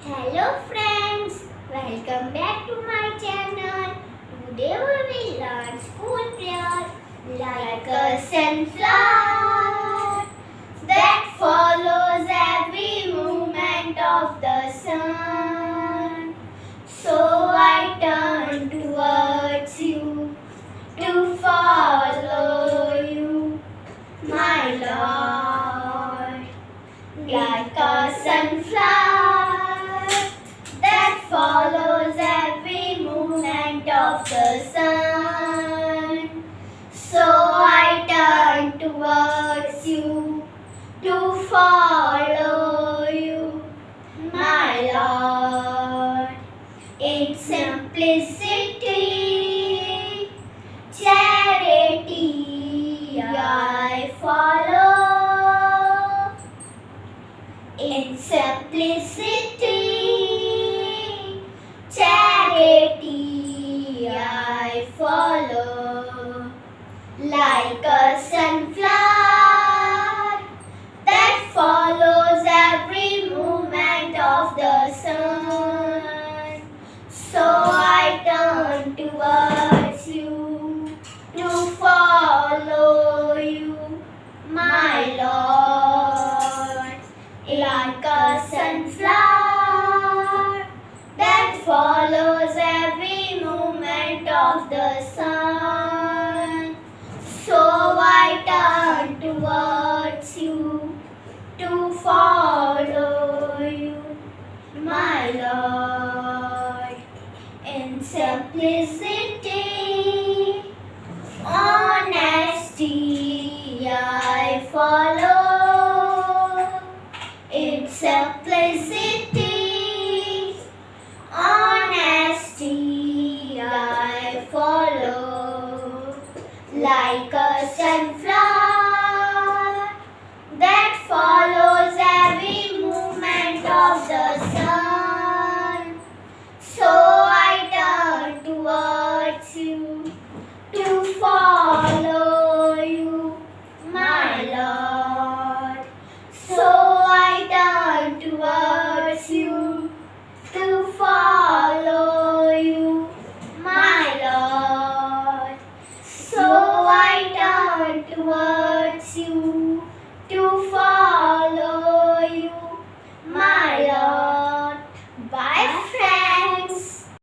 Hello friends, welcome back to my channel. Today we will learn school prayer like a sunflower that follows every movement of the sun. So I turn towards you to follow you, my Lord, like a sunflower that follows every movement of the sun. So I turn towards you to follow you, my Lord. In simplicity, charity I follow. In simplicity, charity I follow, like a sunflower that follows every movement of the sun. So I turn towards you to follow you, my Lord, like a sunflower that follows every movement of the sun. So I turn towards you to follow you, my Lord, in simplicity,